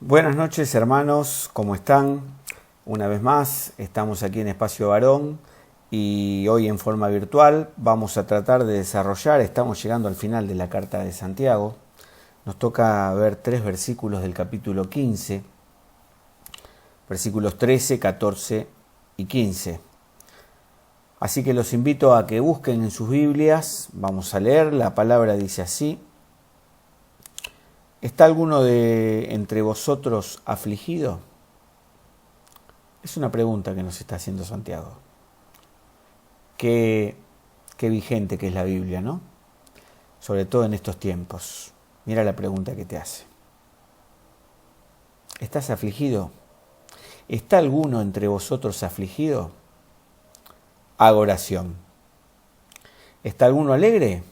Buenas noches, hermanos, ¿cómo están? Una vez más, estamos aquí en Espacio Varón y hoy en forma virtual vamos a tratar de desarrollar, estamos llegando al final de la carta de Santiago, nos toca ver 3 versículos del capítulo 15, versículos 13, 14 y 15. Así que los invito a que busquen en sus Biblias, vamos a leer, la palabra dice así: ¿Está alguno de entre vosotros afligido? Es una pregunta que nos está haciendo Santiago. Qué vigente que es la Biblia, ¿no? Sobre todo en estos tiempos. Mira la pregunta que te hace. ¿Estás afligido? ¿Está alguno entre vosotros afligido? Haga oración. ¿Está alguno alegre?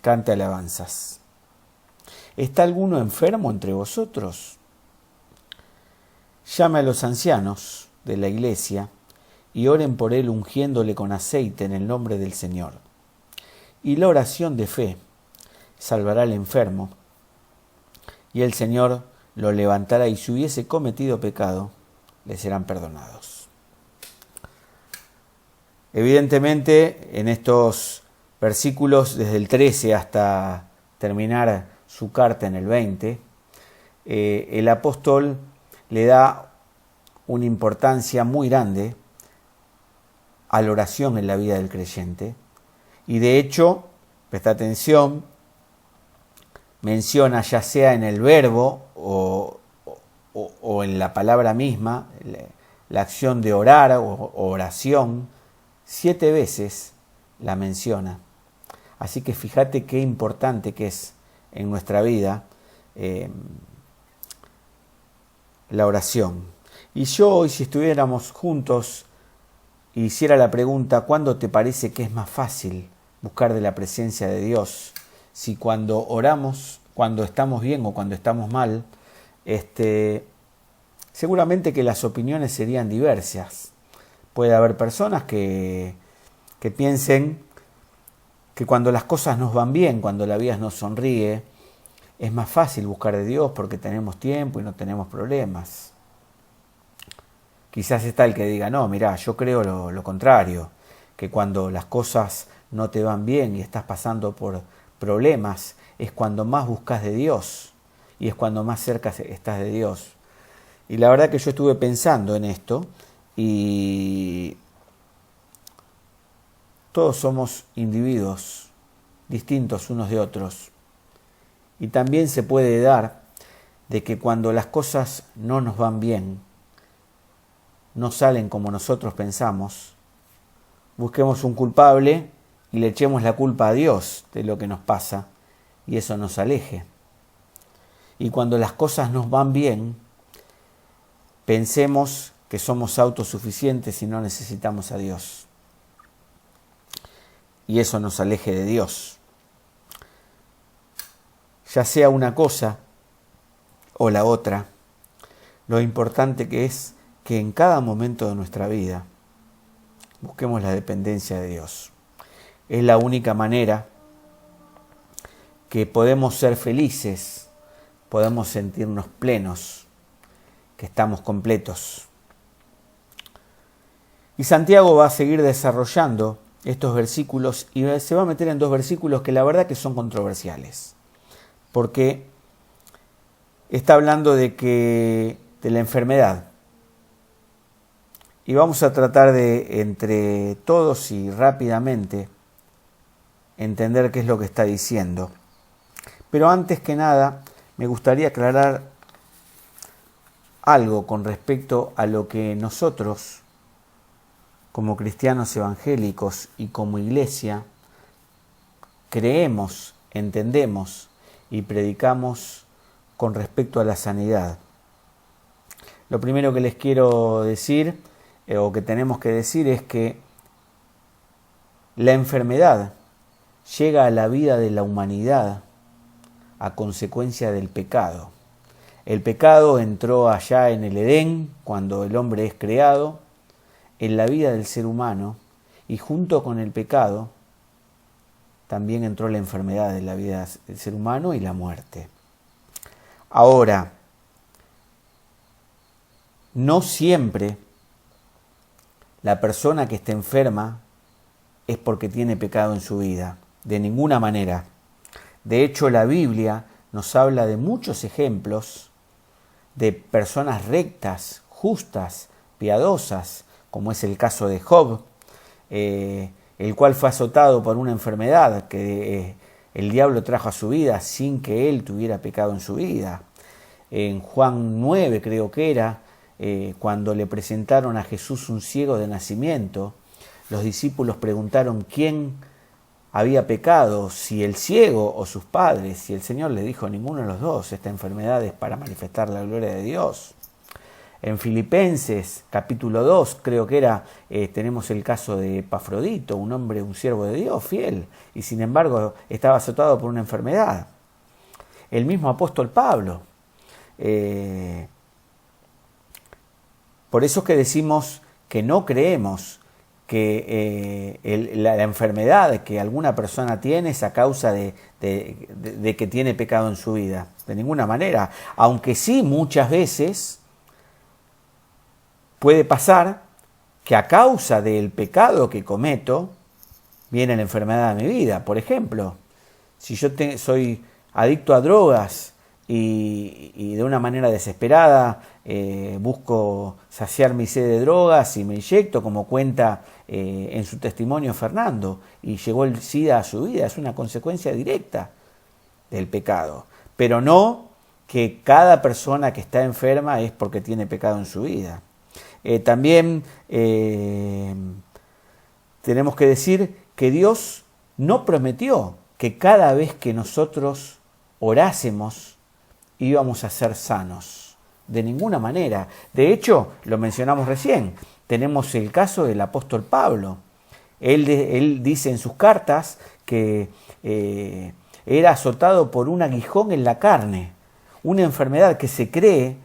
Cante alabanzas. ¿Está alguno enfermo entre vosotros? Llame a los ancianos de la iglesia y oren por él ungiéndole con aceite en el nombre del Señor. Y la oración de fe salvará al enfermo, y el Señor lo levantará, y si hubiese cometido pecado, le serán perdonados. Evidentemente, en estos versículos, desde el 13 hasta terminar su carta en el 20, el apóstol le da una importancia muy grande a la oración en la vida del creyente. Y de hecho, presta atención, menciona ya sea en el verbo o en la palabra misma, la acción de orar o oración, 7 veces la menciona. Así que fíjate qué importante que es en nuestra vida la oración. Y yo hoy, si estuviéramos juntos, hiciera la pregunta: ¿cuándo te parece que es más fácil buscar de la presencia de Dios? Si cuando oramos, cuando estamos bien o cuando estamos mal. Seguramente que las opiniones serían diversas. Puede haber personas que piensen que cuando las cosas nos van bien, cuando la vida nos sonríe, es más fácil buscar de Dios porque tenemos tiempo y no tenemos problemas. Quizás está el que diga: no, mirá, yo creo lo contrario, que cuando las cosas no te van bien y estás pasando por problemas, es cuando más buscas de Dios y es cuando más cerca estás de Dios. Y la verdad que yo estuve pensando en esto y todos somos individuos distintos unos de otros. Y también se puede dar de que cuando las cosas no nos van bien, no salen como nosotros pensamos, busquemos un culpable y le echemos la culpa a Dios de lo que nos pasa y eso nos aleje. Y cuando las cosas nos van bien, pensemos que somos autosuficientes y no necesitamos a Dios. Y eso nos aleje de Dios. Ya sea una cosa o la otra, lo importante que es que en cada momento de nuestra vida busquemos la dependencia de Dios. Es la única manera que podemos ser felices, podemos sentirnos plenos, que estamos completos. Y Santiago va a seguir desarrollando estos versículos y se va a meter en 2 versículos que la verdad que son controversiales, porque está hablando de la enfermedad. Y vamos a tratar de, entre todos y rápidamente, entender qué es lo que está diciendo. Pero antes que nada, me gustaría aclarar algo con respecto a lo que nosotros, como cristianos evangélicos y como iglesia, creemos, entendemos y predicamos con respecto a la sanidad. Lo primero que les quiero decir, o que tenemos que decir, es que la enfermedad llega a la vida de la humanidad a consecuencia del pecado. El pecado entró allá en el Edén, cuando el hombre es creado, en la vida del ser humano, y junto con el pecado también entró la enfermedad en la vida del ser humano y la muerte. Ahora, no siempre la persona que está enferma es porque tiene pecado en su vida, de ninguna manera. De hecho, la Biblia nos habla de muchos ejemplos de personas rectas, justas, piadosas, como es el caso de Job, el cual fue azotado por una enfermedad que el diablo trajo a su vida sin que él tuviera pecado en su vida. En Juan 9 creo que era, cuando le presentaron a Jesús un ciego de nacimiento, los discípulos preguntaron quién había pecado, si el ciego o sus padres, y el Señor le dijo: ninguno de los dos, esta enfermedad es para manifestar la gloria de Dios. En Filipenses capítulo 2 creo que era, tenemos el caso de Epafrodito, un hombre, un siervo de Dios, fiel, y sin embargo estaba azotado por una enfermedad. El mismo apóstol Pablo. Por eso es que decimos que no creemos que la enfermedad que alguna persona tiene es a causa de que tiene pecado en su vida. De ninguna manera. Aunque sí, muchas veces puede pasar que a causa del pecado que cometo viene la enfermedad a mi vida. Por ejemplo, si yo soy adicto a drogas y de una manera desesperada busco saciar mi sed de drogas y me inyecto, como cuenta en su testimonio Fernando, y llegó el SIDA a su vida, es una consecuencia directa del pecado. Pero no que cada persona que está enferma es porque tiene pecado en su vida. También tenemos que decir que Dios no prometió que cada vez que nosotros orásemos íbamos a ser sanos. De ninguna manera. De hecho, lo mencionamos recién, tenemos el caso del apóstol Pablo. Él dice en sus cartas que era azotado por un aguijón en la carne, una enfermedad que se cree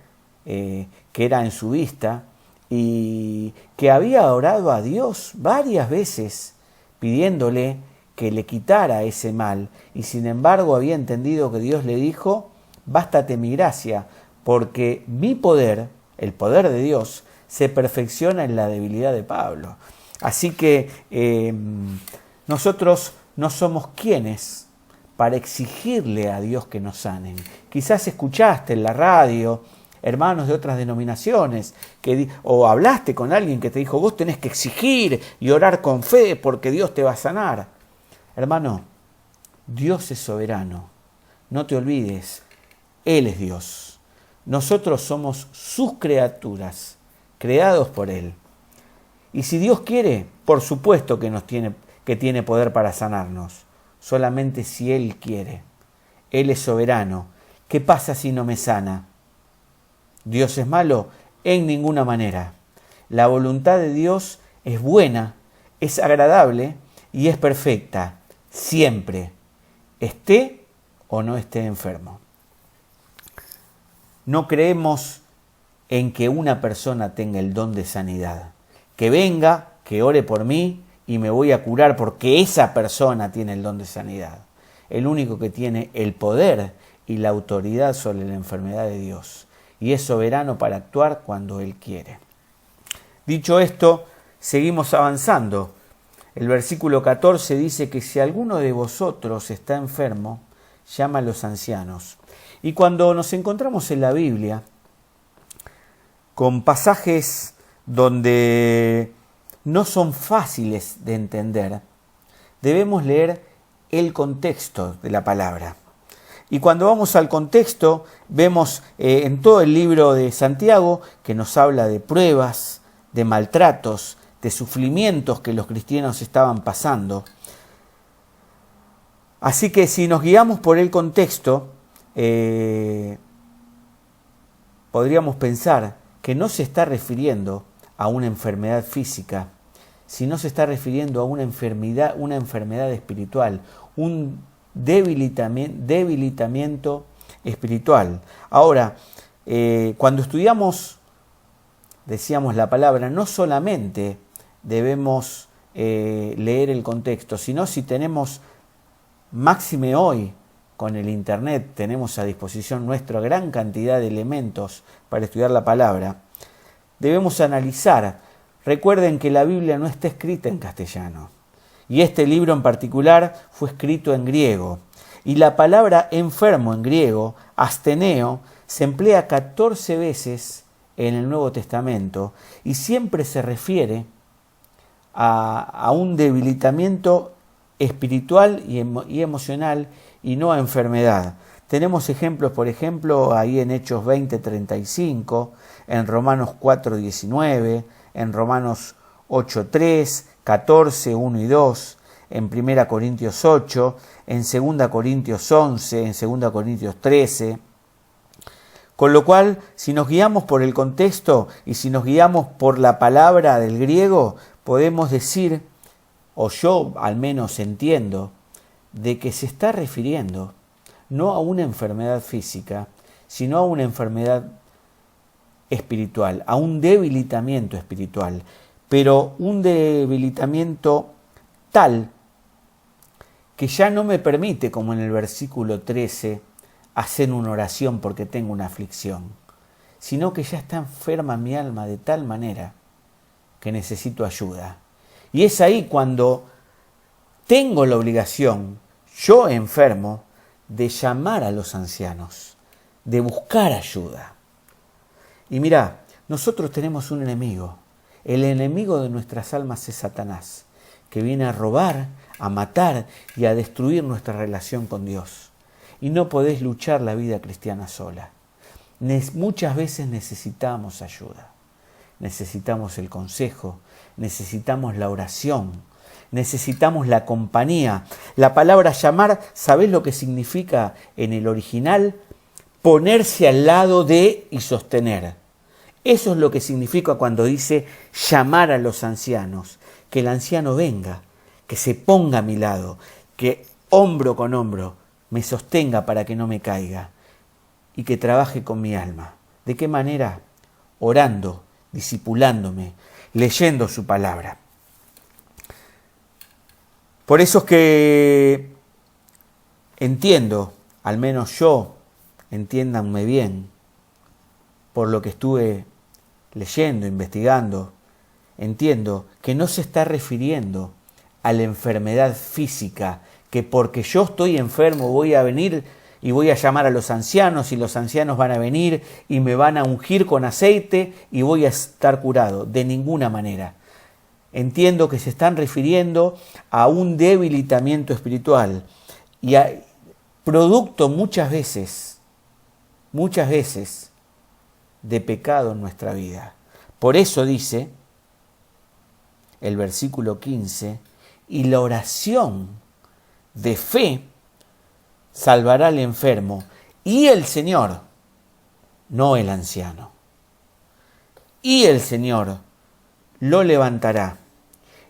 que era en su vista, y que había orado a Dios varias veces pidiéndole que le quitara ese mal, y sin embargo había entendido que Dios le dijo: bástate mi gracia, porque mi poder, el poder de Dios, se perfecciona en la debilidad de Pablo. Así que nosotros no somos quienes para exigirle a Dios que nos sanen. Quizás escuchaste en la radio hermanos de otras denominaciones, o hablaste con alguien que te dijo: vos tenés que exigir y orar con fe porque Dios te va a sanar. Hermano, Dios es soberano. No te olvides, Él es Dios. Nosotros somos sus criaturas, creados por Él. Y si Dios quiere, por supuesto que tiene poder para sanarnos. Solamente si Él quiere. Él es soberano. ¿Qué pasa si no me sana? ¿Dios es malo? En ninguna manera. La voluntad de Dios es buena, es agradable y es perfecta, siempre, esté o no esté enfermo. No creemos en que una persona tenga el don de sanidad, que venga, que ore por mí y me voy a curar porque esa persona tiene el don de sanidad. El único que tiene el poder y la autoridad sobre la enfermedad de Dios, y es soberano para actuar cuando Él quiere. Dicho esto, seguimos avanzando. El versículo 14 dice que si alguno de vosotros está enfermo, llama a los ancianos. Y cuando nos encontramos en la Biblia con pasajes donde no son fáciles de entender, debemos leer el contexto de la palabra. Y cuando vamos al contexto, vemos en todo el libro de Santiago que nos habla de pruebas, de maltratos, de sufrimientos que los cristianos estaban pasando. Así que si nos guiamos por el contexto, podríamos pensar que no se está refiriendo a una enfermedad física, sino se está refiriendo a una enfermedad espiritual, un debilitamiento espiritual. Ahora, cuando estudiamos, decíamos la palabra, no solamente debemos leer el contexto, sino si tenemos, máxime hoy, con el internet tenemos a disposición nuestra gran cantidad de elementos para estudiar la palabra. debemos analizar. Recuerden que la Biblia no está escrita en castellano. Y este libro en particular fue escrito en griego. Y la palabra enfermo en griego, asteneo, se emplea 14 veces en el Nuevo Testamento y siempre se refiere a un debilitamiento espiritual y emocional y no a enfermedad. Tenemos ejemplos, por ejemplo, ahí en Hechos 20:35, en Romanos 4:19, en Romanos 8:3, 14, 1 y 2, en 1 Corintios 8, en 2 Corintios 11, en 2 Corintios 13. Con lo cual, si nos guiamos por el contexto y si nos guiamos por la palabra del griego, podemos decir, o yo al menos entiendo, de que se está refiriendo no a una enfermedad física, sino a una enfermedad espiritual, a un debilitamiento espiritual, pero un debilitamiento tal que ya no me permite, como en el versículo 13, hacer una oración porque tengo una aflicción, sino que ya está enferma mi alma de tal manera que necesito ayuda. Y es ahí cuando tengo la obligación, yo enfermo, de llamar a los ancianos, de buscar ayuda. Y mirá, nosotros tenemos un enemigo. El enemigo de nuestras almas es Satanás, que viene a robar, a matar y a destruir nuestra relación con Dios. Y no podés luchar la vida cristiana sola. Muchas veces necesitamos ayuda. Necesitamos el consejo, necesitamos la oración, necesitamos la compañía. La palabra llamar, ¿sabés lo que significa en el original? Ponerse al lado de y sostener. Eso es lo que significa cuando dice llamar a los ancianos. Que el anciano venga, que se ponga a mi lado, que hombro con hombro me sostenga para que no me caiga y que trabaje con mi alma. ¿De qué manera? Orando, discipulándome, leyendo su palabra. Por eso es que entiendo, al menos yo, entiéndanme bien, por lo que estuve leyendo, investigando, entiendo que no se está refiriendo a la enfermedad física, que porque yo estoy enfermo voy a venir y voy a llamar a los ancianos y los ancianos van a venir y me van a ungir con aceite y voy a estar curado. De ninguna manera. Entiendo que se están refiriendo a un debilitamiento espiritual y a producto muchas veces de pecado en nuestra vida. Por eso dice el versículo 15, y la oración de fe salvará al enfermo, y el Señor, no el anciano, y el Señor lo levantará,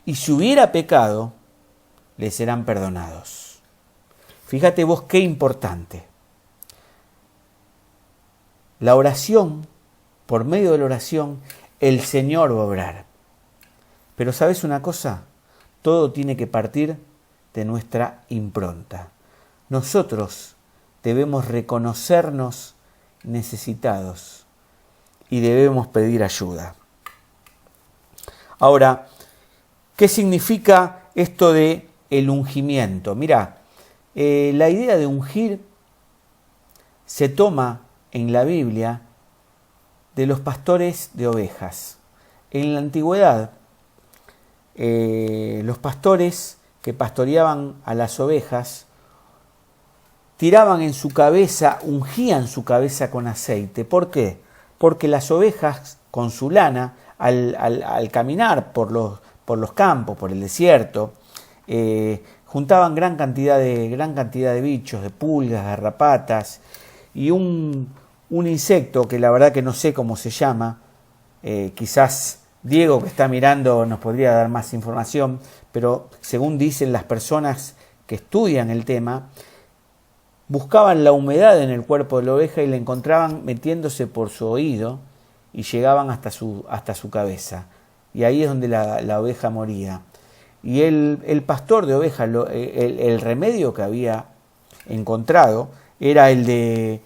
y si hubiera pecado, le serán perdonados. Fíjate vos qué importante. La oración, por medio de la oración, el Señor va a obrar. Pero ¿sabes una cosa? Todo tiene que partir de nuestra impronta. Nosotros debemos reconocernos necesitados y debemos pedir ayuda. Ahora, ¿qué significa esto de el ungimiento? Mirá, la idea de ungir se toma en la Biblia de los pastores de ovejas. En la antigüedad, los pastores que pastoreaban a las ovejas tiraban en su cabeza, ungían su cabeza con aceite. ¿Por qué? Porque las ovejas con su lana, al caminar por los campos, por el desierto, juntaban gran cantidad de bichos, de pulgas, garrapatas y un insecto que la verdad que no sé cómo se llama, quizás Diego que está mirando nos podría dar más información, pero según dicen las personas que estudian el tema, buscaban la humedad en el cuerpo de la oveja y la encontraban metiéndose por su oído y llegaban hasta su cabeza. Y ahí es donde la oveja moría. Y el pastor de ovejas, el remedio que había encontrado era el de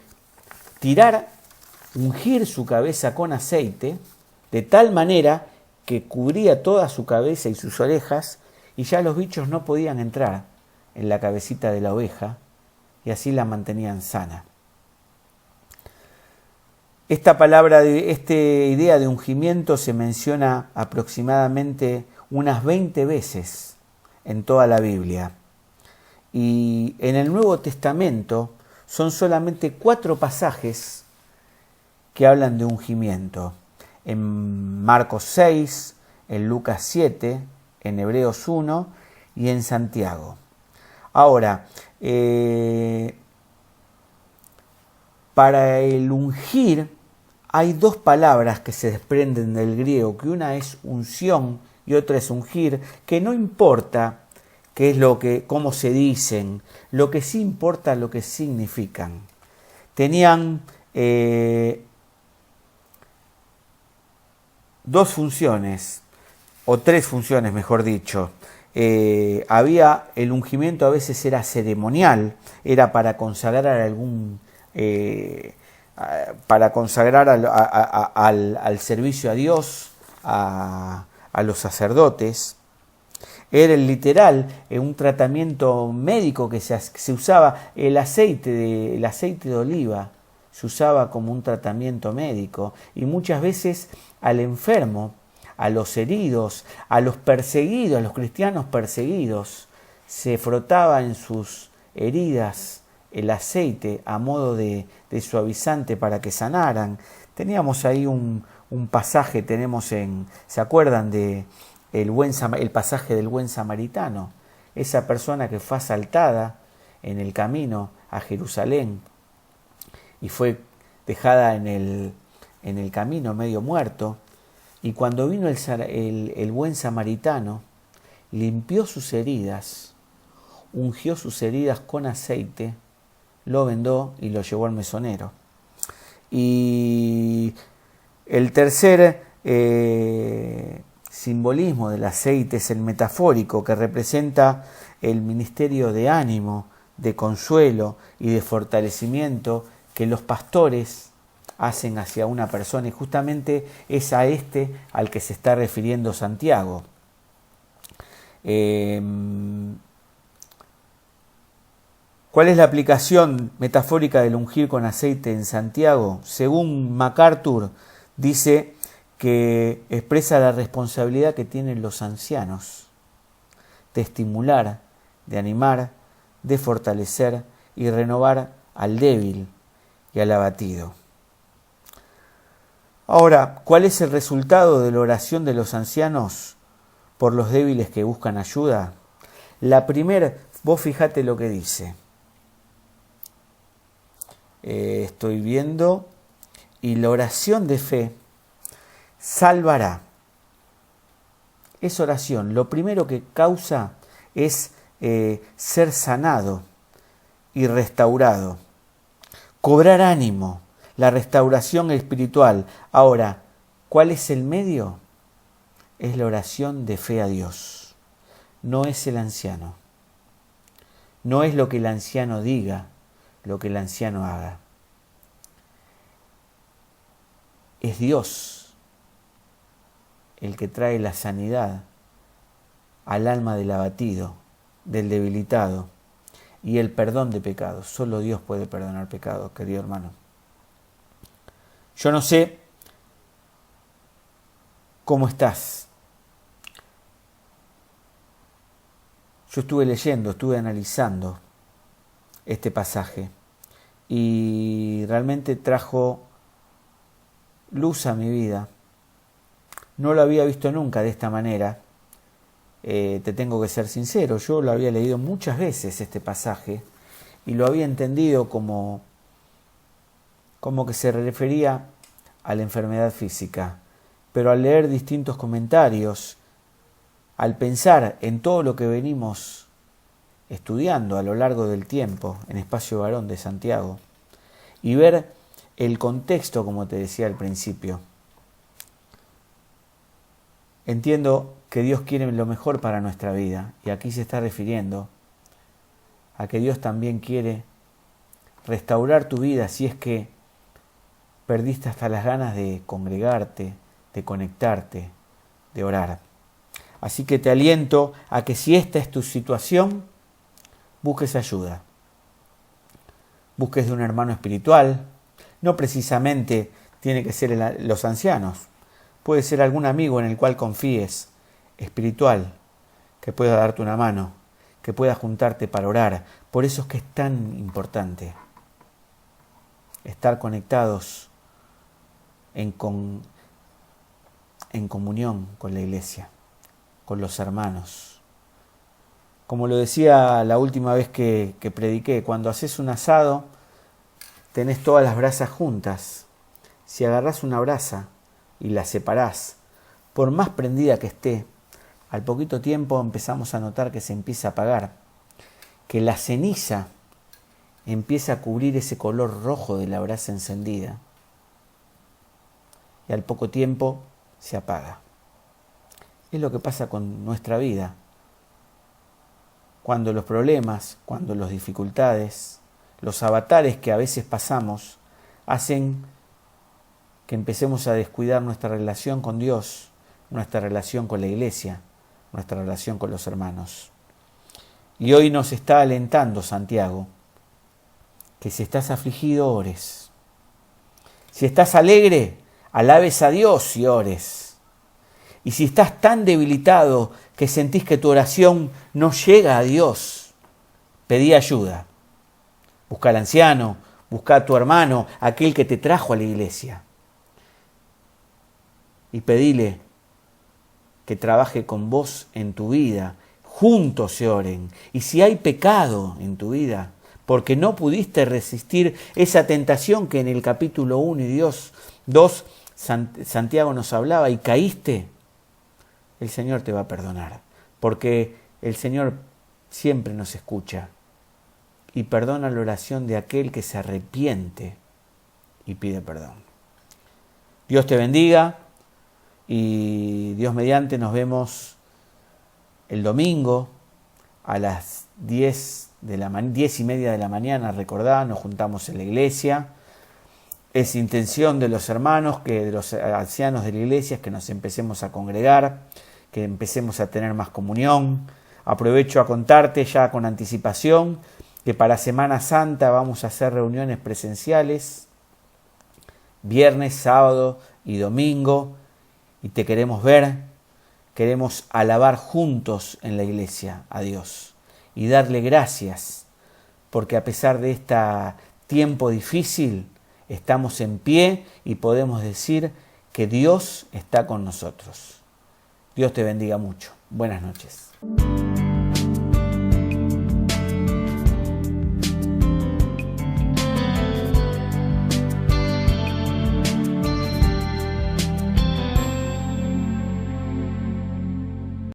ungir su cabeza con aceite de tal manera que cubría toda su cabeza y sus orejas, y ya los bichos no podían entrar en la cabecita de la oveja, y así la mantenían sana. Esta idea de ungimiento se menciona aproximadamente unas 20 veces en toda la Biblia. Y en el Nuevo Testamento son solamente 4 pasajes que hablan de ungimiento. En Marcos 6, en Lucas 7, en Hebreos 1 y en Santiago. Ahora, para el ungir hay 2 palabras que se desprenden del griego, que una es unción y otra es ungir, que no importa qué es cómo se dicen, lo que sí importa lo que significan. Tenían 2 funciones, o 3 funciones mejor dicho. El ungimiento a veces era ceremonial, era para consagrar al servicio a Dios, a los sacerdotes. Era el literal, un tratamiento médico que se usaba, el aceite de oliva se usaba como un tratamiento médico, y muchas veces al enfermo, a los heridos, a los perseguidos, a los cristianos perseguidos, se frotaba en sus heridas el aceite a modo de suavizante para que sanaran. Teníamos ahí un pasaje, ¿se acuerdan de el pasaje del buen samaritano? Esa persona que fue asaltada en el camino a Jerusalén y fue dejada en el camino medio muerto, y cuando vino el buen samaritano, limpió sus heridas, ungió sus heridas con aceite, lo vendó y lo llevó al mesonero. Y el tercer simbolismo del aceite es el metafórico, que representa el ministerio de ánimo, de consuelo y de fortalecimiento que los pastores hacen hacia una persona, y justamente es a al que se está refiriendo Santiago. ¿Cuál es la aplicación metafórica del ungir con aceite en Santiago? Según MacArthur, dice que expresa la responsabilidad que tienen los ancianos de estimular, de animar, de fortalecer y renovar al débil y al abatido. Ahora, ¿cuál es el resultado de la oración de los ancianos por los débiles que buscan ayuda? La primera, vos fijate lo que dice. Estoy viendo, y la oración de fe salvará. Es oración. Lo primero que causa es ser sanado y restaurado. Cobrar ánimo, la restauración espiritual. Ahora, ¿cuál es el medio? Es la oración de fe a Dios. No es el anciano. No es lo que el anciano diga, lo que el anciano haga. Es Dios el que trae la sanidad al alma del abatido, del debilitado, y el perdón de pecados. Solo Dios puede perdonar pecados, querido hermano. Yo no sé cómo estás. Yo estuve leyendo, estuve analizando este pasaje y realmente trajo luz a mi vida. No lo había visto nunca de esta manera. Te tengo que ser sincero, yo lo había leído muchas veces este pasaje y lo había entendido como que se refería a la enfermedad física. Pero al leer distintos comentarios, al pensar en todo lo que venimos estudiando a lo largo del tiempo en Espacio Varón de Santiago y ver el contexto, como te decía al principio, entiendo que Dios quiere lo mejor para nuestra vida, y aquí se está refiriendo a que Dios también quiere restaurar tu vida si es que perdiste hasta las ganas de congregarte, de conectarte, de orar. Así que te aliento a que si esta es tu situación, busques ayuda. Busques de un hermano espiritual. No precisamente tiene que ser los ancianos. Puede ser algún amigo en el cual confíes, espiritual, que pueda darte una mano, que pueda juntarte para orar. Por eso es que es tan importante estar conectados en comunión con la iglesia, con los hermanos. Como lo decía la última vez que prediqué, cuando haces un asado, tenés todas las brasas juntas. Si agarrás una brasa y la separás, por más prendida que esté, al poquito tiempo empezamos a notar que se empieza a apagar, que la ceniza empieza a cubrir ese color rojo de la brasa encendida y al poco tiempo se apaga. Es lo que pasa con nuestra vida. Cuando los problemas, cuando las dificultades, los avatares que a veces pasamos hacen que empecemos a descuidar nuestra relación con Dios, nuestra relación con la iglesia, nuestra relación con los hermanos. Y hoy nos está alentando Santiago, que si estás afligido, ores. Si estás alegre, alabes a Dios y ores. Y si estás tan debilitado que sentís que tu oración no llega a Dios, pedí ayuda. Busca al anciano, busca a tu hermano, aquel que te trajo a la iglesia. Y pedile que trabaje con vos en tu vida, juntos se oren. Y si hay pecado en tu vida, porque no pudiste resistir esa tentación que en el capítulo 1 y 2 Santiago nos hablaba y caíste, el Señor te va a perdonar, porque el Señor siempre nos escucha y perdona la oración de aquel que se arrepiente y pide perdón. Dios te bendiga. Y Dios mediante nos vemos el domingo a las 10:30 de la mañana. Recordá, nos juntamos en la iglesia. Es intención de los hermanos, de los ancianos de la iglesia, que nos empecemos a congregar, que empecemos a tener más comunión. Aprovecho a contarte ya con anticipación que para Semana Santa vamos a hacer reuniones presenciales, viernes, sábado y domingo. Y te queremos ver, queremos alabar juntos en la iglesia a Dios y darle gracias, porque a pesar de este tiempo difícil, estamos en pie y podemos decir que Dios está con nosotros. Dios te bendiga mucho. Buenas noches.